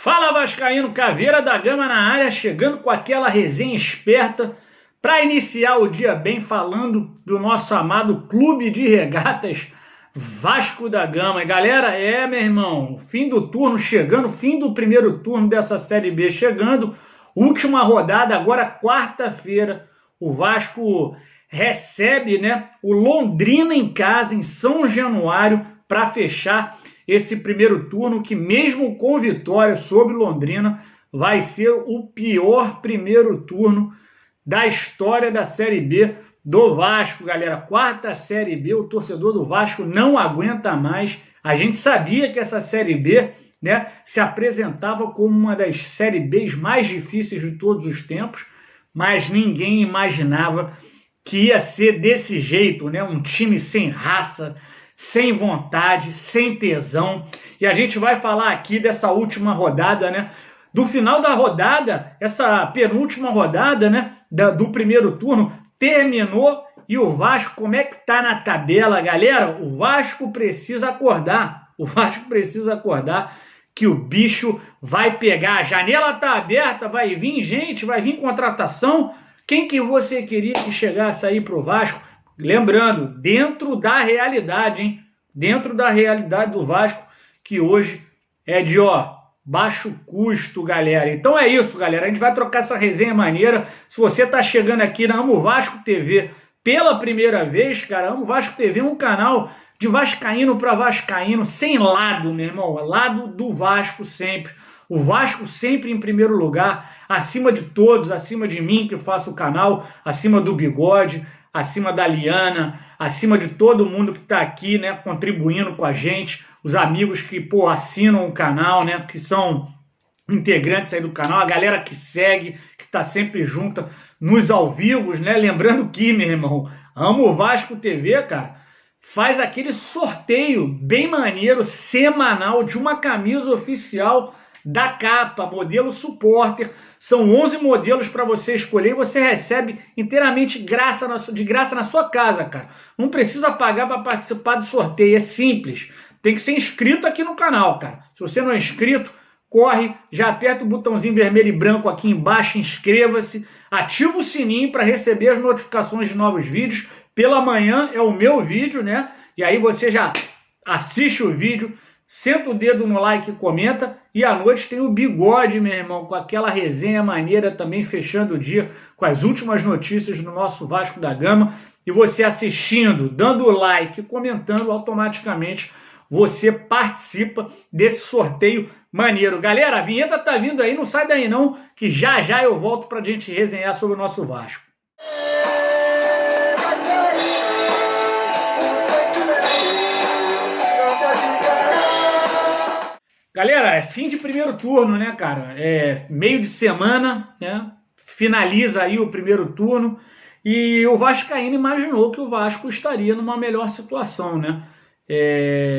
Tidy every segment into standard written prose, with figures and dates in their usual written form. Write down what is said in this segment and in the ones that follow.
Fala Vascaíno, Caveira da Gama na área, chegando com aquela resenha esperta para iniciar o dia bem falando do nosso amado Clube de Regatas Vasco da Gama. E galera, meu irmão, fim do turno chegando, fim do primeiro turno dessa Série B chegando, última rodada, agora quarta-feira, o Vasco recebe, o Londrina em casa, em São Januário, para fechar esse primeiro turno, que mesmo com vitória sobre Londrina, vai ser o pior primeiro turno da história da Série B do Vasco, galera. Quarta Série B, o torcedor do Vasco não aguenta mais. A gente sabia que essa Série B, se apresentava como uma das Série Bs mais difíceis de todos os tempos, mas ninguém imaginava que ia ser desse jeito, um time sem raça, sem vontade, sem tesão. E a gente vai falar aqui dessa última rodada, do final da rodada, essa penúltima rodada, do primeiro turno, terminou. E o Vasco, como é que tá na tabela, galera? O Vasco precisa acordar. O Vasco precisa acordar que o bicho vai pegar. A janela tá aberta, vai vir gente, vai vir contratação. Quem que você queria que chegasse aí pro Vasco? Lembrando, dentro da realidade, hein? Dentro da realidade do Vasco, que hoje é de, baixo custo, galera. Então é isso, galera. A gente vai trocar essa resenha maneira. Se você tá chegando aqui na Amo Vasco TV pela primeira vez, cara, Amo Vasco TV é um canal de vascaíno para vascaíno, sem lado, meu irmão. Lado do Vasco sempre. O Vasco sempre em primeiro lugar, acima de todos, acima de mim que faço o canal, acima do Bigode, acima da Liana, acima de todo mundo que está aqui, contribuindo com a gente, os amigos que, assinam o canal, que são integrantes aí do canal, a galera que segue, que está sempre junta nos ao vivos, Lembrando que, meu irmão, Amo Vasco TV, cara, faz aquele sorteio bem maneiro, semanal, de uma camisa oficial da capa, modelo supporter. São 11 modelos para você escolher e você recebe inteiramente de graça na sua casa, cara. Não precisa pagar para participar do sorteio, é simples. Tem que ser inscrito aqui no canal, cara. Se você não é inscrito, corre, já aperta o botãozinho vermelho e branco aqui embaixo, inscreva-se, ativa o sininho para receber as notificações de novos vídeos. Pela manhã é o meu vídeo, E aí você já assiste o vídeo, senta o dedo no like e comenta. E à noite tem o Bigode, meu irmão, com aquela resenha maneira também, fechando o dia com as últimas notícias do nosso Vasco da Gama. E você assistindo, dando o like, comentando, automaticamente você participa desse sorteio maneiro. Galera, a vinheta tá vindo aí, não sai daí não, que já já eu volto pra gente resenhar sobre o nosso Vasco. Galera, é fim de primeiro turno, cara? É meio de semana, Finaliza aí o primeiro turno e o vascaíno imaginou que o Vasco estaria numa melhor situação,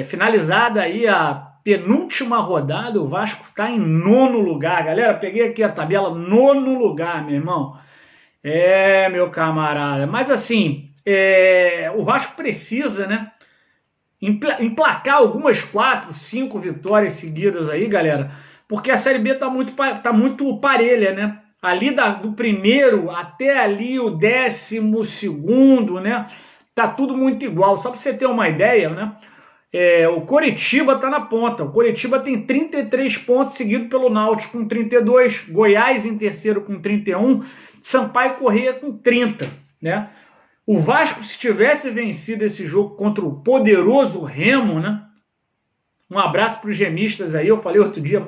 Finalizada aí a penúltima rodada, o Vasco está em 9º lugar. Galera, peguei aqui a tabela, 9º lugar, meu irmão. Meu camarada. Mas assim, o Vasco precisa, emplacar algumas 4, 5 vitórias seguidas aí, galera, porque a Série B tá muito parelha, Ali do primeiro até ali o 12º, tá tudo muito igual. Só para você ter uma ideia, o Coritiba tá na ponta. O Coritiba tem 33 pontos, seguido pelo Náutico com 32, Goiás em terceiro com 31, Sampaio Corrêa com 30, O Vasco, se tivesse vencido esse jogo contra o poderoso Remo, Um abraço para os remistas aí. Eu falei outro dia,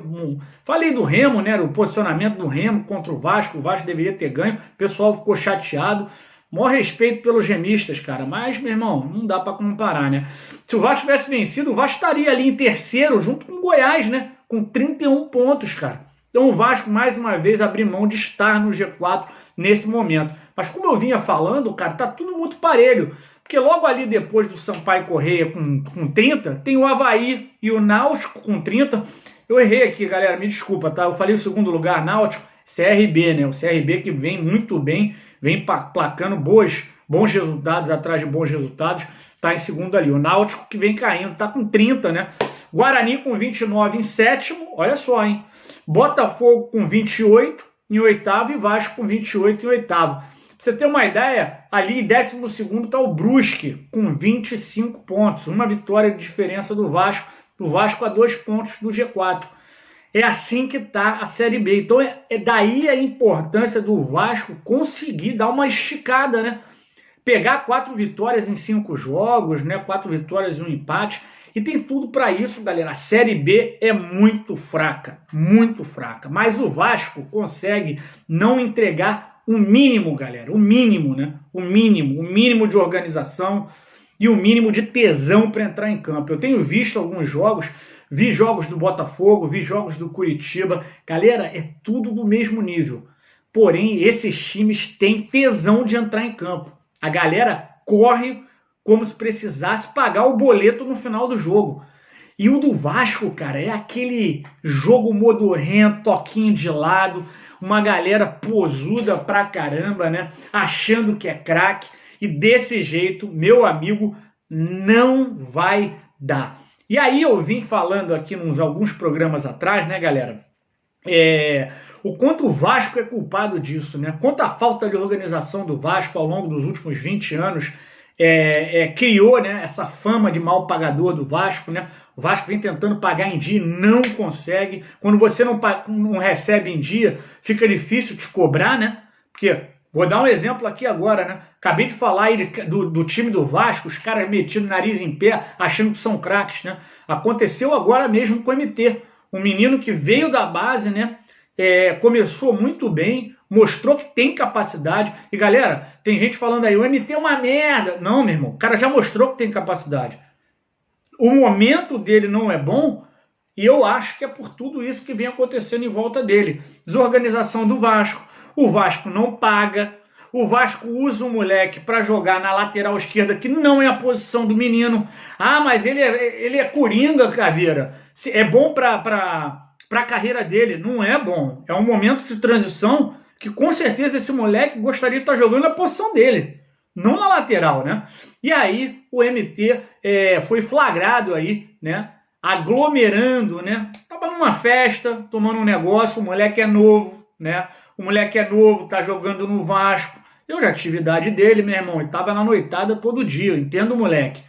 falei do Remo, o posicionamento do Remo contra o Vasco deveria ter ganho, o pessoal ficou chateado. Maior respeito pelos remistas, cara, mas, meu irmão, não dá para comparar, Se o Vasco tivesse vencido, o Vasco estaria ali em terceiro, junto com o Goiás, com 31 pontos, cara. Então o Vasco, mais uma vez, abriu mão de estar no G4 nesse momento. Mas como eu vinha falando, cara, tá tudo muito parelho. Porque logo ali depois do Sampaio Corrêa com 30, tem o Avaí e o Náutico com 30. Eu errei aqui, galera, me desculpa, tá? Eu falei o segundo lugar, Náutico, CRB, O CRB que vem muito bem, vem placando bons resultados atrás de bons resultados. está em segundo ali. O Náutico que vem caindo, está com 30, né? Guarani com 29 em sétimo, olha só, hein? Botafogo com 28 em oitavo e Vasco com 28 em oitavo. Pra você ter uma ideia, ali em 12º está o Brusque com 25 pontos. Uma vitória de diferença do Vasco a 2 pontos do G4. É assim que está a Série B. Então é daí a importância do Vasco conseguir dar uma esticada, né? Pegar 4 vitórias em 5 jogos, né? 4 vitórias e um empate. E tem tudo para isso, galera. A Série B é muito fraca, mas o Vasco consegue não entregar o mínimo, galera, o mínimo, né? O mínimo de organização e o mínimo de tesão para entrar em campo. Eu tenho visto alguns jogos, vi jogos do Botafogo, vi jogos do Curitiba. Galera, é tudo do mesmo nível. Porém, esses times têm tesão de entrar em campo. A galera corre como se precisasse pagar o boleto no final do jogo. E o do Vasco, cara, é aquele jogo modorrento, toquinho de lado, uma galera posuda pra caramba, né? Achando que é craque. E desse jeito, meu amigo, não vai dar. E aí eu vim falando aqui nos alguns programas atrás, né, galera? O quanto o Vasco é culpado disso, né? Quanto a falta de organização do Vasco ao longo dos últimos 20 anos criou, né, essa fama de mal pagador do Vasco, né? O Vasco vem tentando pagar em dia e não consegue. Quando você não recebe em dia, fica difícil te cobrar, né? Porque, vou dar um exemplo aqui agora, né? Acabei de falar aí do time do Vasco, os caras metidos nariz em pé, achando que são craques, né? Aconteceu agora mesmo com o MT. Um menino que veio da base, né? Começou muito bem, mostrou que tem capacidade. E galera, tem gente falando aí, o MT é uma merda. Não, meu irmão, o cara já mostrou que tem capacidade. O momento dele não é bom e eu acho que é por tudo isso que vem acontecendo em volta dele. Desorganização do Vasco, o Vasco não paga, o Vasco usa o moleque para jogar na lateral esquerda, que não é a posição do menino. Ah, mas ele é coringa, Caveira. É bom para a carreira dele. Não é bom. É um momento de transição que com certeza esse moleque gostaria de estar jogando na posição dele, não na lateral, né? E aí o MT foi flagrado aí, né? Aglomerando, né? Tava numa festa, tomando um negócio, o moleque é novo, né? O moleque é novo, tá jogando no Vasco. Eu já tive idade dele, meu irmão, e tava na noitada todo dia, eu entendo o moleque.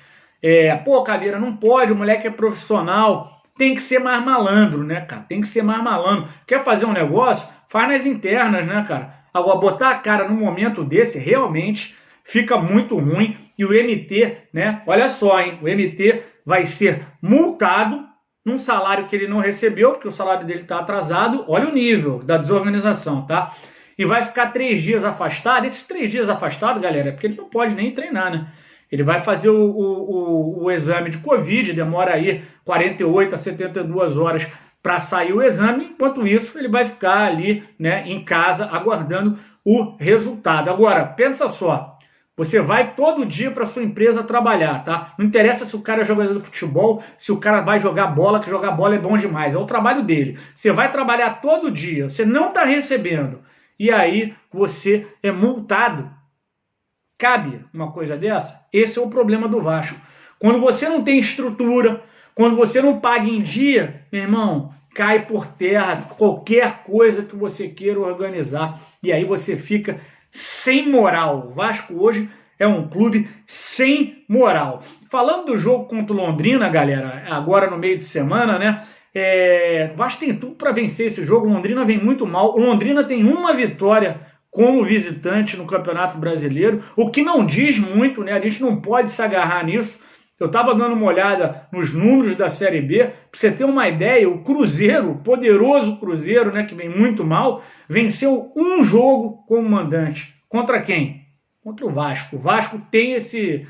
Pô, Caveira, não pode, o moleque é profissional, tem que ser mais malandro, né, cara? Tem que ser mais malandro. Quer fazer um negócio? Faz nas internas, né, cara? Agora, botar a cara num momento desse, realmente fica muito ruim. E o MT, né? Olha só, hein? O MT vai ser multado num salário que ele não recebeu, porque o salário dele está atrasado. Olha o nível da desorganização, tá? E vai ficar 3 dias afastado. Esses 3 dias afastado, galera, é porque ele não pode nem treinar, né? Ele vai fazer o exame de Covid, demora aí 48 a 72 horas para sair o exame. Enquanto isso, ele vai ficar ali, né, em casa aguardando o resultado. Agora, pensa só, você vai todo dia para sua empresa trabalhar, tá? Não interessa se o cara é jogador de futebol, se o cara vai jogar bola, que jogar bola é bom demais, é o trabalho dele. Você vai trabalhar todo dia, você não está recebendo, e aí você é multado. Cabe uma coisa dessa? Esse é o problema do Vasco. Quando você não tem estrutura, quando você não paga em dia, meu irmão, cai por terra qualquer coisa que você queira organizar. E aí você fica sem moral. O Vasco hoje é um clube sem moral. Falando do jogo contra o Londrina, galera, agora no meio de semana, né? O Vasco tem tudo para vencer esse jogo. O Londrina vem muito mal. O Londrina tem uma vitória como visitante no Campeonato Brasileiro, o que não diz muito, né? A gente não pode se agarrar nisso. Eu estava dando uma olhada nos números da Série B, para você ter uma ideia, o Cruzeiro, o poderoso Cruzeiro, né, que vem muito mal, venceu um jogo como mandante. Contra quem? Contra o Vasco. O Vasco tem esse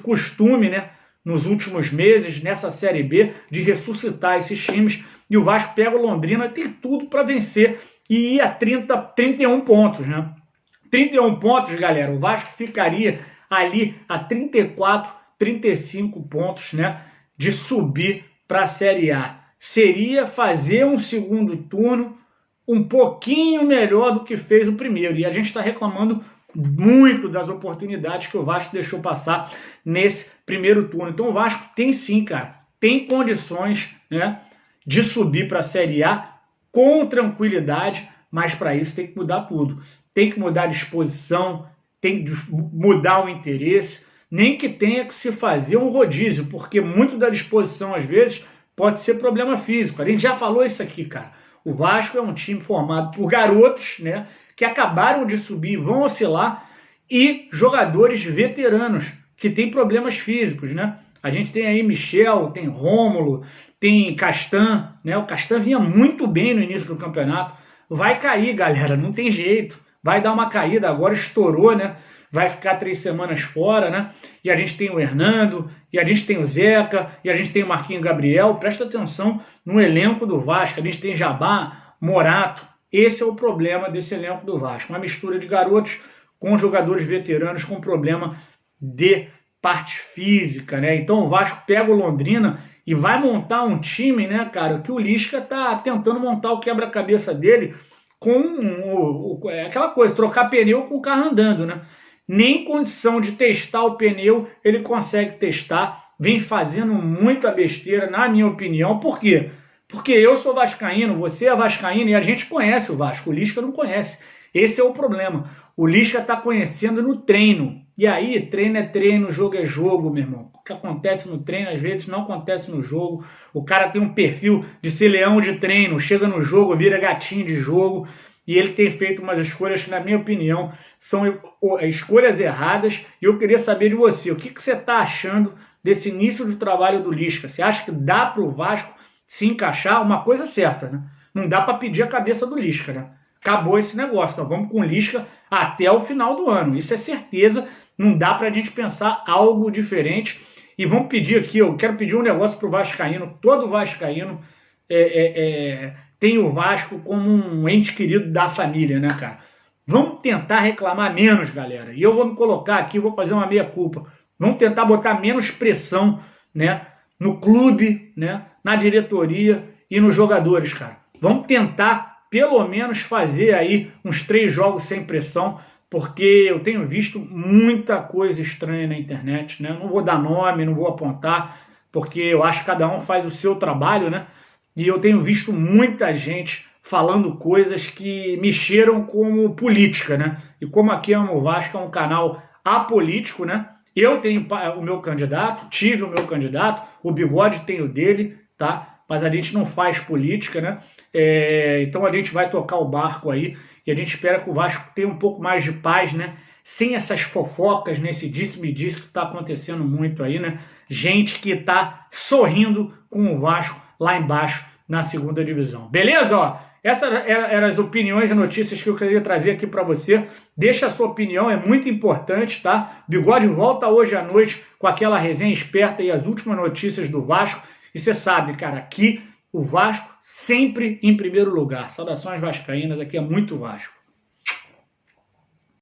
costume, né, nos últimos meses, nessa Série B, de ressuscitar esses times, e o Vasco pega o Londrina, tem tudo para vencer, e ir a 31 pontos, né? 31 pontos, galera, o Vasco ficaria ali a 34, 35 pontos, né, de subir para a Série A. Seria fazer um segundo turno um pouquinho melhor do que fez o primeiro. E a gente está reclamando muito das oportunidades que o Vasco deixou passar nesse primeiro turno. Então o Vasco tem sim, cara, tem condições, né, de subir para a Série A com tranquilidade, mas para isso tem que mudar tudo. Tem que mudar a disposição, tem que mudar o interesse, nem que tenha que se fazer um rodízio, porque muito da disposição, às vezes, pode ser problema físico. A gente já falou isso aqui, cara. O Vasco é um time formado por garotos, né, que acabaram de subir, vão oscilar, e jogadores veteranos que têm problemas físicos, né? A gente tem aí Michel, tem Rômulo, tem Castan, né? O Castan vinha muito bem no início do campeonato. Vai cair, galera, não tem jeito. Vai dar uma caída, agora estourou, né? Vai ficar 3 semanas fora, né? E a gente tem o Hernando, e a gente tem o Zeca, e a gente tem o Marquinhos Gabriel. Presta atenção no elenco do Vasco. A gente tem Jabá, Morato. Esse é o problema desse elenco do Vasco. Uma mistura de garotos com jogadores veteranos com problema de parte física, né? Então o Vasco pega o Londrina e vai montar um time, né, cara, que o Lisca tá tentando montar o quebra-cabeça dele com aquela coisa, trocar pneu com o carro andando, né? Nem condição de testar o pneu ele consegue testar, vem fazendo muita besteira, na minha opinião. Por quê? Porque eu sou vascaíno, você é vascaíno e a gente conhece o Vasco, o Lisca não conhece. Esse é o problema. O Lisca está conhecendo no treino. E aí, treino é treino, jogo é jogo, meu irmão. O que acontece no treino, às vezes, não acontece no jogo. O cara tem um perfil de ser leão de treino, chega no jogo, vira gatinho de jogo. E ele tem feito umas escolhas que, na minha opinião, são escolhas erradas. E eu queria saber de você, o que você está achando desse início de trabalho do Lisca? Você acha que dá para o Vasco se encaixar? Uma coisa certa, né? Não dá para pedir a cabeça do Lisca, né? Acabou esse negócio, nós vamos com o Lisca até o final do ano. Isso é certeza, não dá para a gente pensar algo diferente. E vamos pedir aqui, eu quero pedir um negócio para o vascaíno. Todo vascaíno tem o Vasco como um ente querido da família, né, cara? Vamos tentar reclamar menos, galera. E eu vou me colocar aqui, vou fazer uma meia-culpa. Vamos tentar botar menos pressão, né, no clube, né, na diretoria e nos jogadores, cara. Vamos tentar pelo menos fazer aí uns 3 jogos sem pressão, porque eu tenho visto muita coisa estranha na internet, né? Não vou dar nome, não vou apontar, porque eu acho que cada um faz o seu trabalho, né? E eu tenho visto muita gente falando coisas que mexeram como política, né? E como aqui no Vasco é um canal apolítico, né? Eu tenho o meu candidato, tive o meu candidato, o Bigode tem o dele, tá? Mas a gente não faz política, né? Então a gente vai tocar o barco aí e a gente espera que o Vasco tenha um pouco mais de paz, né? Sem essas fofocas, nesse disse-me-disse que está acontecendo muito aí, né? Gente que está sorrindo com o Vasco lá embaixo na 2ª divisão. Beleza? Ó, essas eram as opiniões e notícias que eu queria trazer aqui para você. Deixa a sua opinião, é muito importante, tá? Bigode volta hoje à noite com aquela resenha esperta e as últimas notícias do Vasco. E você sabe, cara, aqui o Vasco sempre em primeiro lugar. Saudações vascaínas, aqui é muito Vasco.